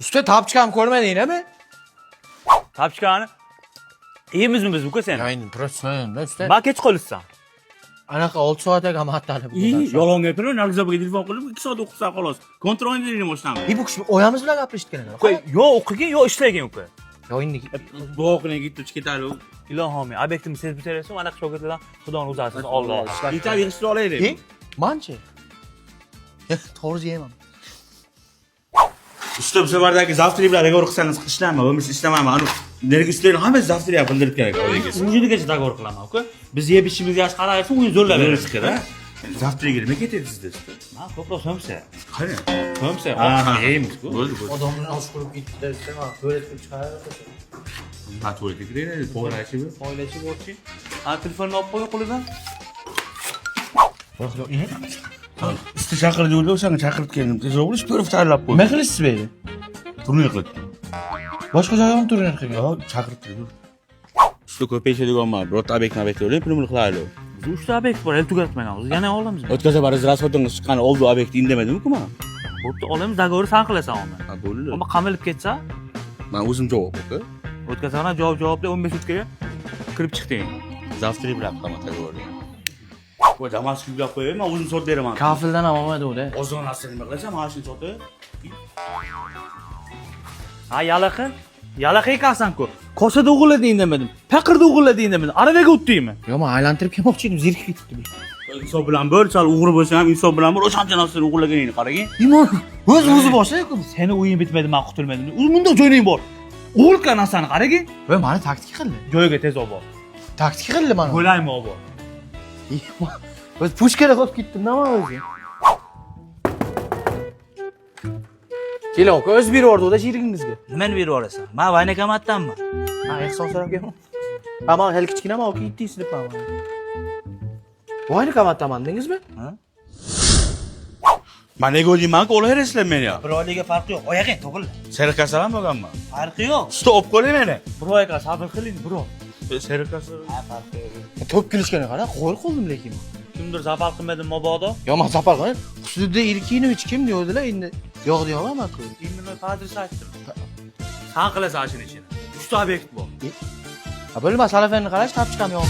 Usta tapçıkam ko'rmading mi? Tapchkani. Yemizmi biz bu sen? Aynen, professional usta. Bak kech qolibsan. Anaqa 6 soatga hamatlanib. Yolg'on gapirma, Nargizaga telefon qilib 2 soat o'qisa xolos. Kontrolni boshladim. Bu kishi oyamiz bilan gaplashgan ekan. Qo'y, yo o'qigan, yo ishlagan uka. Yo'yinni. Duoqina gitib ketadi. Ilohim, obyektimni sezib bitarasiz, anaqa shogirdlardan Xudoning o'zi asrasin. Alloh. Bitta yig'ishtirib olaylik. Manchi. To'g'ri yeyman. Usta bu safardagi zavtriblarga o'qisangiz ishlanma, bo'lmasa ishlamayman. Ani nerga ustidan hammasi zavtriga bildirib kerak oyga. Unjinigacha dogovor qilaman uka. Biz yeb ichimizga yaxshi qarayapsiz, o'yin zo'rlab berasiz kerak. Zavtriga nima ketadi sizda? Ha, ko'proq somsa. Qani? Somsa. Yeymiz-ku. Bo'ldi. Odamlarni osh qilib ketdi, isema, to'yib chiqaradi. Ha, to'yga kiradi, to'g'ri Oilachi bo'lchi. Ha, telefonni olib qo'y qo'lidan. Usta chaqirdi o'ylab, o'shani chaqirib keldim. Tezroq bo'lish, ko'rib tayyorlab qo'y. Nima qilasiz bu yerda? Turnir qilib. Boshqa joyga ham turnir qilgan. Yo, chaqirib turdi. Usta ko'payishadigan ma, birorta obyekt o'ylab, pulni qilaylik. Biz 3 ta obyekt bor, hali tugatmaganmiz. Yana olamiz. O'tkazib bariz rasxotingiz chiqqan oldi obyekt indamadimu-ku men. Bo'pti, olamiz, dogovor san qilasan uni. Ha, bo'ldi. Ammo qamalib ketsa, Men o'zim javob o'qi. o'tkazana javobli 15 sutkaga kirib chiqding. Zavtri bilan qilaman tayyorli. Bu Damaskus bilan qo'yay, men o'zim sotib beraman. Kafildan ham olmadi u-da. Ozg'in narsa nima qilasan, mana shuni sotib. Ha, yalaqin. Yalaqa ekansan-ku. Koshada o'g'illading indamadim. Paqirda o'g'illading indamadim. Aravaga o'tdingmi? Yo, men aylantirib kelmoqchi edim, zerikib ketibdi. Insof bilan bir, sal o'g'ri bo'lsa ham insof bilan bir o'shancha narsani o'g'irlaganingni qaragin. Imon, o'zi boshlayku. Seni o'yin bitmadi, men qutulmadim. Bunda joying bor. O'g'ilgan narsani qaragin. Va meni taktika qildi. Joyiga tez olib bor. Taktika qildi meni. Bo'laymi olib bor. O'z pushkada qolib ketdim, nima o'zi? Keling, o'z berib yubordi-da sherigingizga. Nimani berib yuborasan? Men vayna kamatdanmi? Ha, ehson so'rab keldim. Ha, men hali kichkinaman, o'ki itding sinibman. Voyni qamatdaman dengizmi? Ha? Men nega o'ylayman-ku, o'laverasizlar meni yo. Bir oylikga farqi yo'q. Oyog'ing to'g'il. Sariq kasalan bo'lganman. Farqi yo'q. Usta olib qo'ying meni. Bir oyga sabr qiling, bro. Sariq kasalan. Ha, farqi yo'q. To'p kelishgani qara, qo'l qoldim lekin. Kimdir zapal qilmadim mabodo. Yo, men zapal qildim. Husniddin Irkinovich kim deydilar endi? Yo'q deyaman-ku. Imенно adres aytdim. San qilasan shuni ichini. 3 ta obyekt bor. Ha, bo'lmasa salafanni qarash, tapchikam yo'q.